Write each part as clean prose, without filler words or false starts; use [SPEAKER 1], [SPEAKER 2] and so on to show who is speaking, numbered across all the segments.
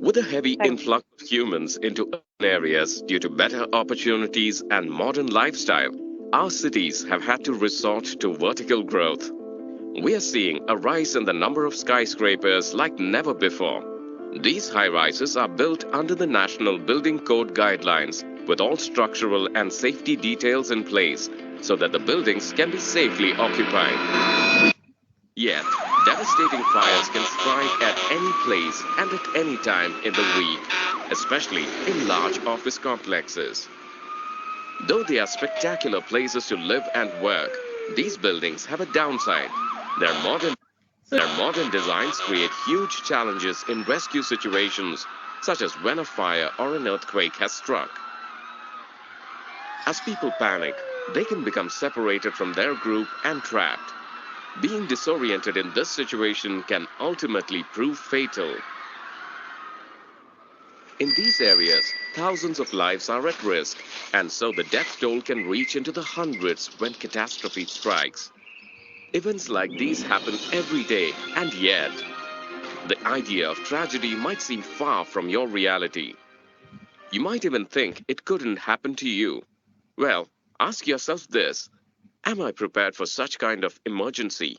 [SPEAKER 1] With a heavy
[SPEAKER 2] Thank you.
[SPEAKER 1] influx of humans into urban areas due to better opportunities and modern lifestyle, our cities have had to resort to vertical growth. We are seeing a rise in the number of skyscrapers like never before. These high rises are built under the National Building Code guidelines with all structural and safety details in place so that the buildings can be safely occupied. Yet, devastating fires can strike at any place and at any time in the week, especially in large office complexes. Though they are spectacular places to live and work, these buildings have a downside. Their modern, their modern designs create huge challenges in rescue situations, such as when a fire or an earthquake has struck. As people panic, they can become separated from their group and trapped. Being disoriented in this situation can ultimately prove fatal. In these areas, thousands of lives are at risk, and so the death toll can reach into the hundreds when catastrophe strikes. Events like these happen every day, and yet, the idea of tragedy might seem far from your reality. You might even think it couldn't happen to you. Well, ask yourself this: am I prepared for such kind of emergency?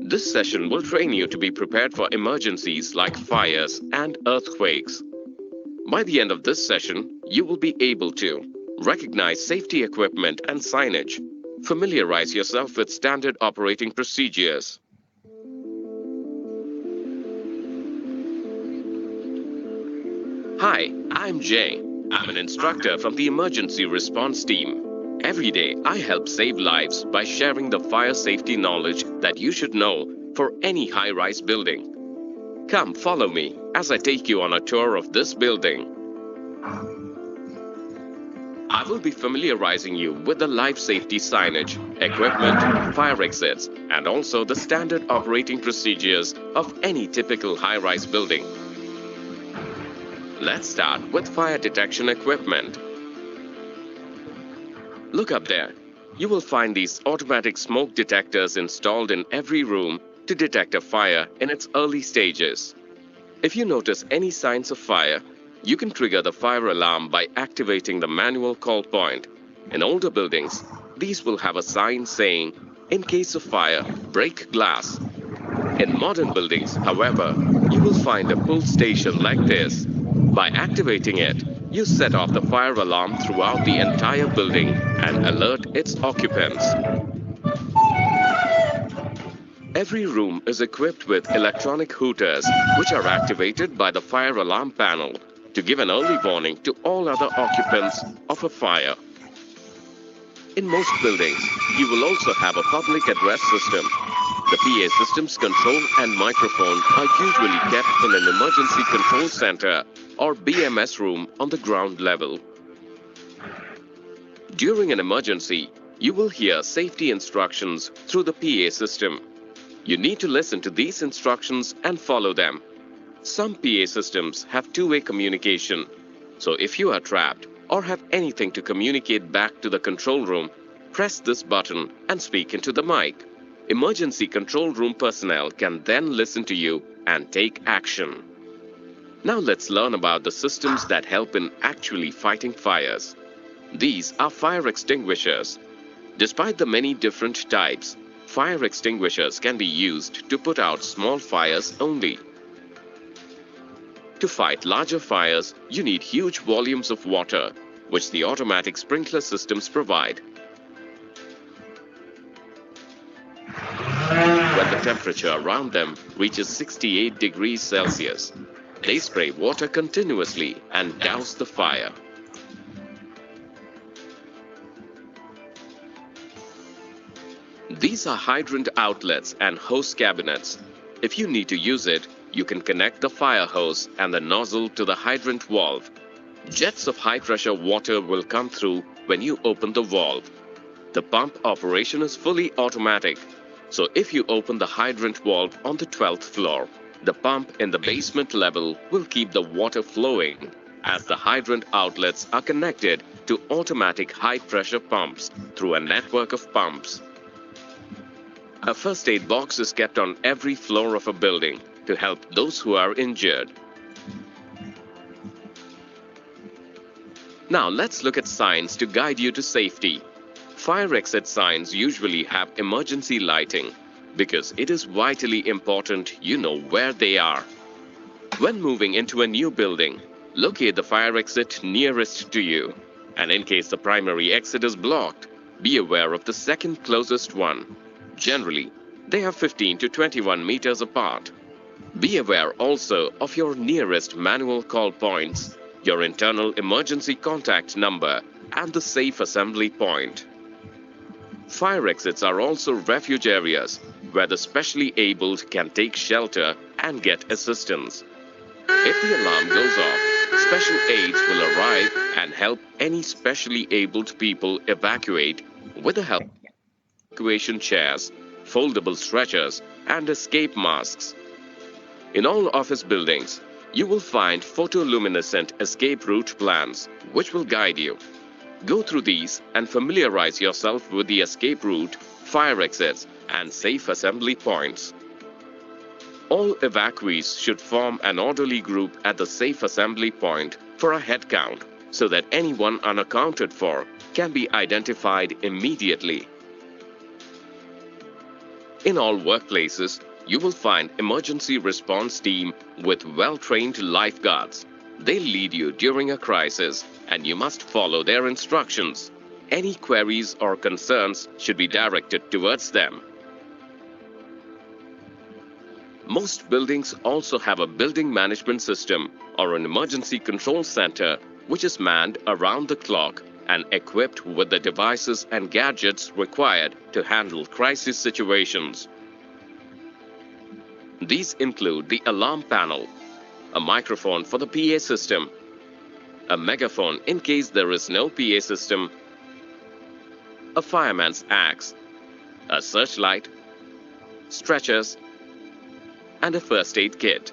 [SPEAKER 1] This session will train you to be prepared for emergencies like fires and earthquakes. By the end of this session, you will be able to recognize safety equipment and signage, familiarize yourself with standard operating procedures. Hi, I'm Jay. I'm an instructor from the Emergency Response Team. Every day, I help save lives by sharing the fire safety knowledge that you should know for any high-rise building. Come, follow me as I take you on a tour of this building. I will be familiarizing you with the life safety signage, equipment, fire exits, and also the standard operating procedures of any typical high-rise building. Let's start with fire detection equipment. Look up there. You will find these automatic smoke detectors installed in every room to detect a fire in its early stages. If you notice any signs of fire, you can trigger the fire alarm by activating the manual call point. In older buildings, these will have a sign saying, "In case of fire, break glass." In modern buildings, however, you will find a pull station like this. By activating it, you set off the fire alarm throughout the entire building and alert its occupants. Every room is equipped with electronic hooters, which are activated by the fire alarm panel to give an early warning to all other occupants of a fire. In most buildings, you will also have a public address system. The PA system's control and microphone are usually kept in an emergency control center or BMS room on the ground level. During an emergency, you will hear safety instructions through the PA system. You need to listen to these instructions and follow them. Some PA systems have two-way communication, so if you are trapped or have anything to communicate back to the control room, press this button and speak into the mic. Emergency control room personnel can then listen to you and take action. Now let's learn about the systems that help in actually fighting fires. These are fire extinguishers. Despite the many different types, fire extinguishers can be used to put out small fires only. To fight larger fires, you need huge volumes of water, which the automatic sprinkler systems provide. When the temperature around them reaches 68 degrees Celsius, they spray water continuously and douse the fire. These are hydrant outlets and hose cabinets. If you need to use it, you can connect the fire hose and the nozzle to the hydrant valve. Jets of high-pressure water will come through when you open the valve. The pump operation is fully automatic, so if you open the hydrant valve on the 12th floor, the pump in the basement level will keep the water flowing, as the hydrant outlets are connected to automatic high-pressure pumps through a network of pumps. A first aid box is kept on every floor of a building to help those who are injured. Now let's look at signs to guide you to safety. Fire exit signs usually have emergency lighting because it is vitally important you know where they are. When moving into a new building, locate the fire exit nearest to you. And in case the primary exit is blocked, be aware of the second closest one. Generally, they are 15 to 21 meters apart. Be aware also of your nearest manual call points, your internal emergency contact number, and the safe assembly point. Fire exits are also refuge areas where the specially abled can take shelter and get assistance. If the alarm goes off, special aids will arrive and help any specially abled people evacuate with the help of evacuation chairs, foldable stretchers, and escape masks. In all office buildings, you will find photoluminescent escape route plans, which will guide you. Go through these and familiarize yourself with the escape route, fire exits, and safe assembly points. All evacuees should form an orderly group at the safe assembly point for a head count so that anyone unaccounted for can be identified immediately. In all workplaces, you will find emergency response team with well-trained lifeguards. They'll lead you during a crisis and you must follow their instructions. Any queries or concerns should be directed towards them. Most buildings also have a building management system or an emergency control center which is manned around the clock and equipped with the devices and gadgets required to handle crisis situations. These include the alarm panel, a microphone for the PA system, a megaphone in case there is no PA system, a fireman's axe, a searchlight, stretchers, and a first aid kit.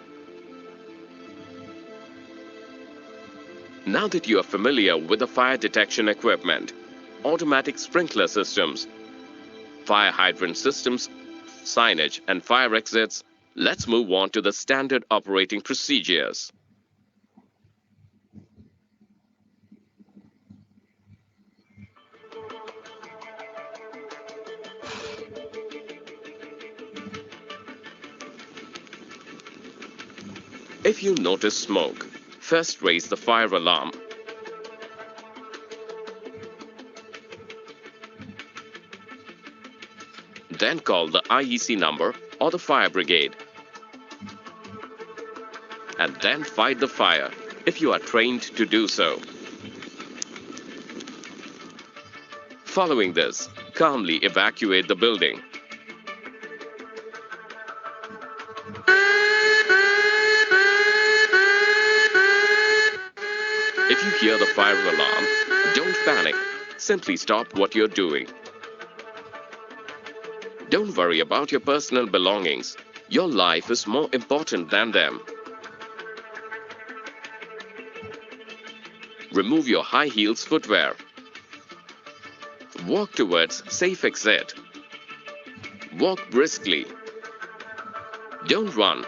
[SPEAKER 1] Now that you are familiar with the fire detection equipment, automatic sprinkler systems, fire hydrant systems, signage, and fire exits, let's move on to the standard operating procedures. If you notice smoke, first raise the fire alarm. Then call the IEC number or the fire brigade. And then fight the fire if you are trained to do so. Following this, calmly evacuate the building. If you hear the fire alarm, don't panic. Simply stop what you're doing. Don't worry about your personal belongings. Your life is more important than them. Remove your high heels footwear. Walk towards safe exit. Walk briskly. Don't run.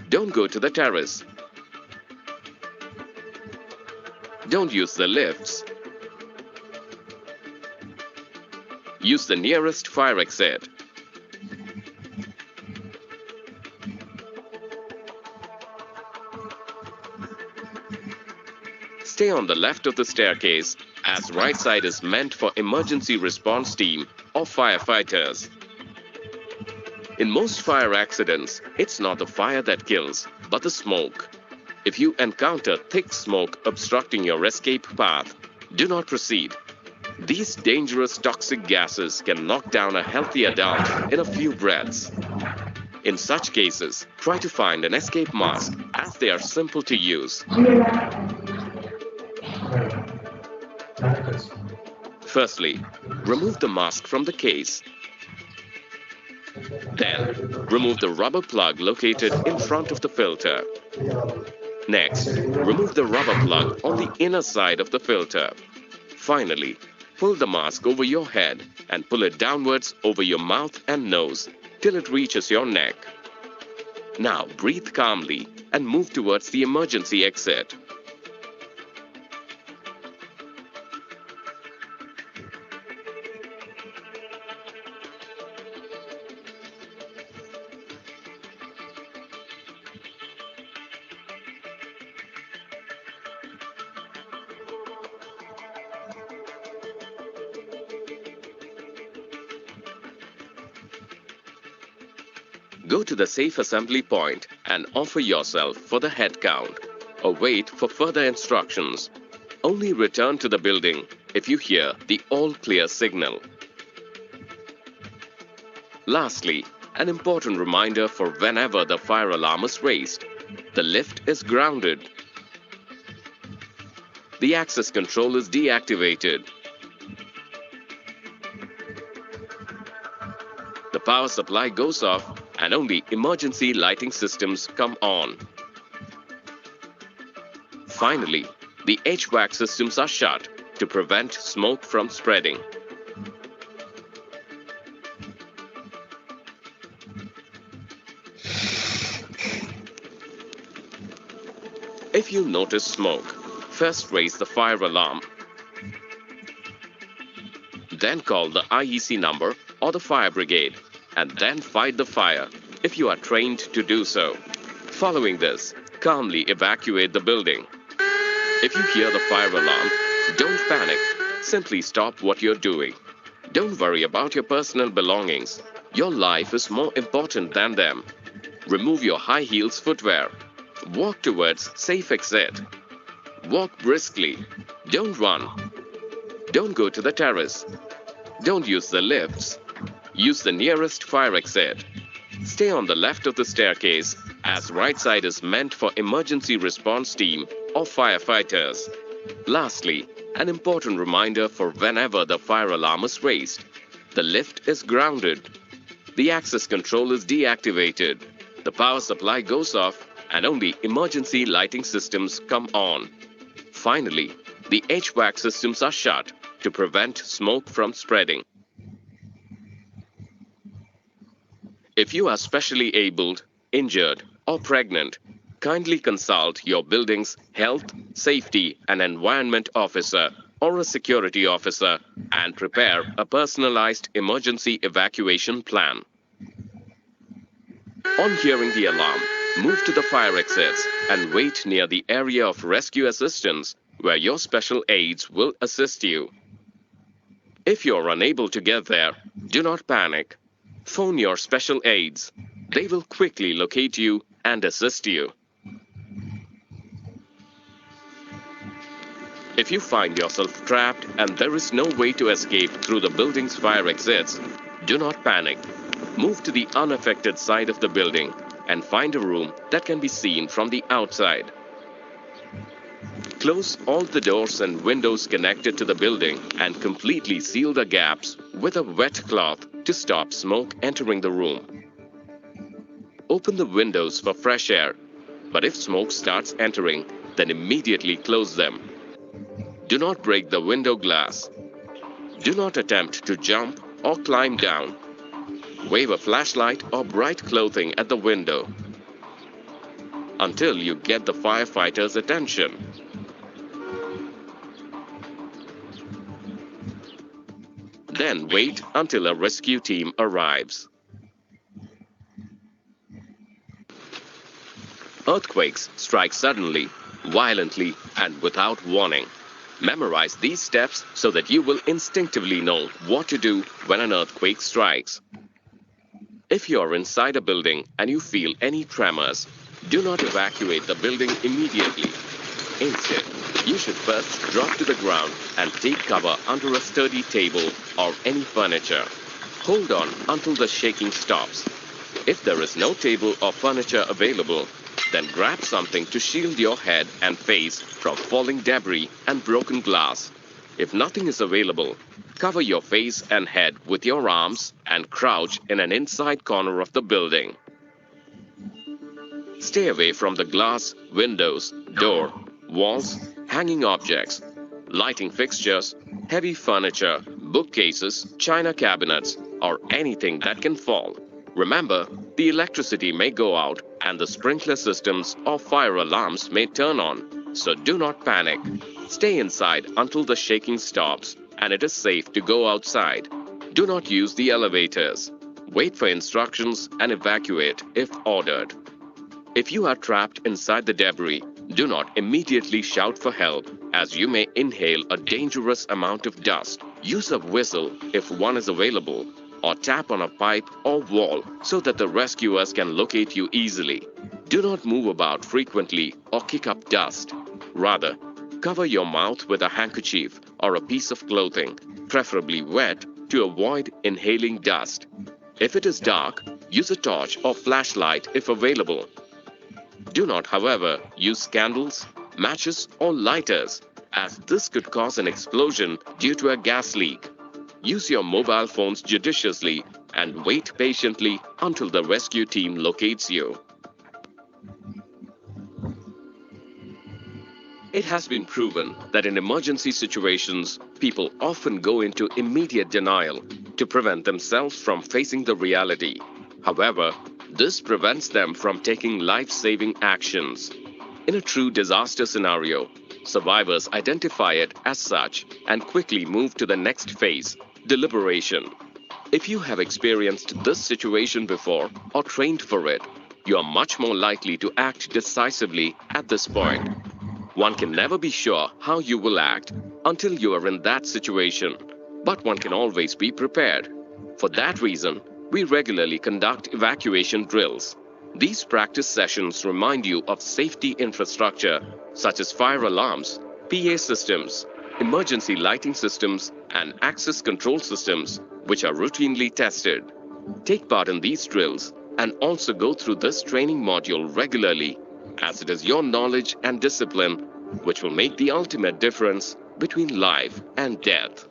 [SPEAKER 1] Don't go to the terrace. Don't use the lifts. Use the nearest fire exit. Stay on the left of the staircase, as right side is meant for emergency response team or firefighters. In most fire accidents, it's not the fire that kills, but the smoke. If you encounter thick smoke obstructing your escape path, do not proceed. These dangerous toxic gases can knock down a healthy adult in a few breaths. In such cases, try to find an escape mask as they are simple to use. Firstly, remove the mask from the case. Then, remove the rubber plug located in front of the filter. Next, remove the rubber plug on the inner side of the filter. Finally, pull the mask over your head and pull it downwards over your mouth and nose till it reaches your neck. Now breathe calmly and move towards the emergency exit. Go to the safe assembly point and offer yourself for the head count, or wait for further instructions. Only return to the building if you hear the all clear signal. Lastly, an important reminder for whenever the fire alarm is raised. The lift is grounded. The access control is deactivated. The power supply goes off and only emergency lighting systems come on. Finally, the HVAC systems are shut to prevent smoke from spreading. If you notice smoke, first raise the fire alarm. Then call the IEC number or the fire brigade, and then fight the fire if you are trained to do so. Following this, calmly evacuate the building. If you hear the fire alarm, don't panic. Simply stop what you're doing. Don't worry about your personal belongings. Your life is more important than them. Remove your high heels footwear. Walk towards safe exit. Walk briskly. Don't run. Don't go to the terrace. Don't use the lifts. Use the nearest fire exit. Stay on the left of the staircase, as right side is meant for emergency response team or firefighters. Lastly, an important reminder for whenever the fire alarm is raised. The lift is grounded. The access control is deactivated. The power supply goes off and only emergency lighting systems come on. Finally, the HVAC systems are shut to prevent smoke from spreading. If you are specially abled, injured, or pregnant, kindly consult your building's health, safety, and environment officer or a security officer and prepare a personalized emergency evacuation plan. On hearing the alarm, move to the fire exits and wait near the area of rescue assistance where your special aides will assist you. If you're unable to get there, do not panic. Phone your special aides. They will quickly locate you and assist you. If you find yourself trapped and there is no way to escape through the building's fire exits, do not panic. Move to the unaffected side of the building and find a room that can be seen from the outside. Close all the doors and windows connected to the building and completely seal the gaps with a wet cloth to stop smoke entering the room. Open the windows for fresh air, but if smoke starts entering, then immediately close them. Do not break the window glass. Do not attempt to jump or climb down. Wave a flashlight or bright clothing at the window until you get the firefighters' attention. Then wait until a rescue team arrives. Earthquakes strike suddenly, violently, and without warning. Memorize these steps so that you will instinctively know what to do when an earthquake strikes. If you are inside a building and you feel any tremors, do not evacuate the building immediately. Instead, you should first drop to the ground and take cover under a sturdy table or any furniture. Hold on until the shaking stops. If there is no table or furniture available, then grab something to shield your head and face from falling debris and broken glass. If nothing is available, cover your face and head with your arms and crouch in an inside corner of the building. Stay away from the glass, windows, door, walls, hanging objects, lighting fixtures, heavy furniture, bookcases, china cabinets, or anything that can fall. Remember, the electricity may go out and the sprinkler systems or fire alarms may turn on, so do not panic. Stay inside until the shaking stops and it is safe to go outside. Do not use the elevators. Wait for instructions and evacuate if ordered. If you are trapped inside the debris, do not immediately shout for help as you may inhale a dangerous amount of dust. Use a whistle if one is available or tap on a pipe or wall so that the rescuers can locate you easily. Do not move about frequently or kick up dust. Rather, cover your mouth with a handkerchief or a piece of clothing, preferably wet, to avoid inhaling dust. If it is dark, use a torch or flashlight if available. Do not, however, use candles, matches, or lighters, as this could cause an explosion due to a gas leak. Use your mobile phones judiciously and wait patiently until the rescue team locates you. It has been proven that in emergency situations, people often go into immediate denial to prevent themselves from facing the reality. However, this prevents them from taking life-saving actions. In a true disaster scenario, survivors identify it as such and quickly move to the next phase, deliberation. If you have experienced this situation before or trained for it, you are much more likely to act decisively at this point. One can never be sure how you will act until you are in that situation, but one can always be prepared. For that reason, we regularly conduct evacuation drills. These practice sessions remind you of safety infrastructure such as fire alarms, PA systems, emergency lighting systems, and access control systems, which are routinely tested. Take part in these drills and also go through this training module regularly, as it is your knowledge and discipline which will make the ultimate difference between life and death.